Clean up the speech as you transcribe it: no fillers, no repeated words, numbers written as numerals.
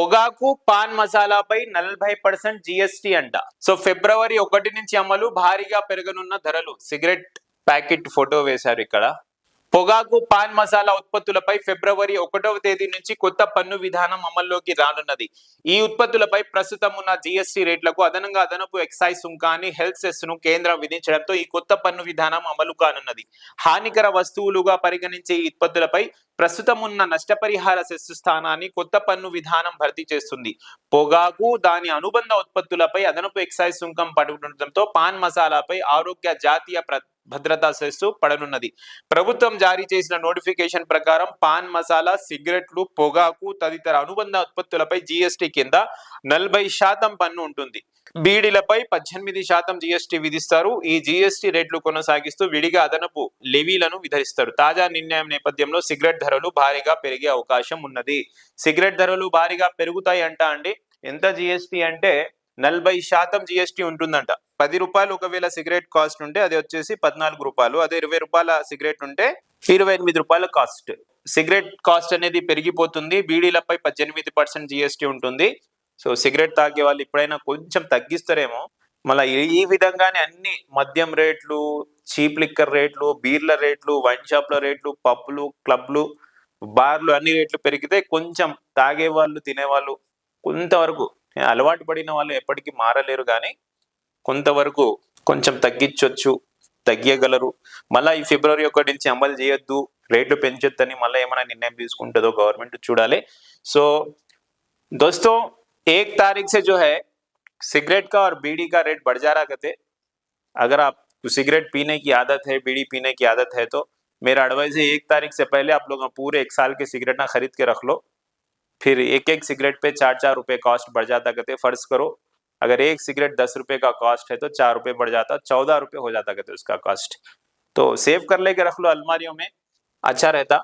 పొగాకు pan మసాలాపై 40% GST అంట. So February 1 నుంచి అమలు, భారీగా పెరగనున్న ధరలు. సిగరెట్ ప్యాకెట్ ఫోటో వేశారు ఇక్కడ. పొగాకు పాన్ మసాలా ఉత్పత్తులపై ఫిబ్రవరి 1వ తేదీ నుంచి కొత్త పన్ను విధానం అమల్లోకి రానున్నది. ఈ ఉత్పత్తులపై ప్రస్తుతం ఉన్న జీఎస్టీ రేట్లకు అదనంగా అదనపు ఎక్సైజ్ సుంకాన్ని, హెల్త్ సెస్ ను కేంద్రం విధించడంతో ఈ కొత్త పన్ను విధానం అమలు కానున్నది. హానికర వస్తువులుగా పరిగణించే ఈ ఉత్పత్తులపై ప్రస్తుతం ఉన్న నష్టపరిహార సెస్ స్థానాన్ని కొత్త పన్ను విధానం భర్తీ చేస్తుంది. పొగాకు, దాని అనుబంధ ఉత్పత్తులపై అదనపు ఎక్సైజ్ సుంకం పడుతుండటంతో పాన్ మసాలాపై ఆరోగ్య జాతీయ భద్రతా సెస్ పడనున్నది. ప్రభుత్వం జారీ చేసిన నోటిఫికేషన్ ప్రకారం పాన్ మసాలా, సిగరెట్లు, పొగాకు తదితర అనుబంధ ఉత్పత్తులపై జీఎస్టీ కింద 40% పన్ను ఉంటుంది. బీడీలపై 18% జీఎస్టీ విధిస్తారు. ఈ జీఎస్టీ రేట్లు కొనసాగిస్తూ విడిగా అదనపు లెవీలను విధిస్తారు. తాజా నిర్ణయం నేపథ్యంలో సిగరెట్ ధరలు భారీగా పెరిగే అవకాశం ఉన్నది. సిగరెట్ ధరలు భారీగా పెరుగుతాయి అండి. ఎంత జీఎస్టీ అంటే 40% జీఎస్టీ ఉంటుందంట. 10 రూపాయలు ఒకవేళ సిగరెట్ కాస్ట్ ఉంటే అది వచ్చేసి 14 రూపాయలు. అదే 20 రూపాయల సిగరెట్ ఉంటే 28 రూపాయల కాస్ట్. సిగరెట్ కాస్ట్ అనేది పెరిగిపోతుంది. బీడీలపై 18% జీఎస్టీ ఉంటుంది. సో సిగరెట్ తాగే వాళ్ళు ఇప్పుడైనా కొంచెం తగ్గిస్తారేమో. మళ్ళీ ఈ విధంగానే అన్ని మద్యం రేట్లు, చీప్ లిక్కర్ రేట్లు, బీర్ల రేట్లు, వైన్ షాప్ల రేట్లు, పబ్లు, క్లబ్లు, బార్లు అన్ని రేట్లు పెరిగితే కొంచెం తాగే వాళ్ళు, తినేవాళ్ళు కొంతవరకు, అలవాటు పడిన వాళ్ళు ఎప్పటికీ మారలేరు, కానీ కొంతవరకు కొంచెం తగ్గించగలరు. మళ్ళీ ఈ ఫిబ్రవరి 1 నుంచి అమలు చేయొద్దు, రేట్లు పెంచొద్దని మళ్ళీ ఏమైనా నిర్ణయం తీసుకుంటుందో గవర్నమెంట్ చూడాలి. సో दोस्तों 1 तारीख से जो है सिगरेट का और बीड़ी का रेट बढ़ जा रहा कहते. अगर आप सिगरेट पीने की आदत है, बीड़ी पीने की आदत है, तो मेरा एडवाइस है 1 तारीख से पहले आप लोग पूरे 1 साल के सिगरेट ना खरीद के रख लो. फिर एक सिगरेट पे 4-4 रुपए कॉस्ट बढ़ जाता कहते. फर्ज करो अगर एक सिगरेट 10 रुपए का कॉस्ट है तो 4 रुपए बढ़ जाता, 14 रुपए हो जाता कहते उसका कॉस्ट. तो सेव कर लेके रख लो अलमारियों में, अच्छा रहता.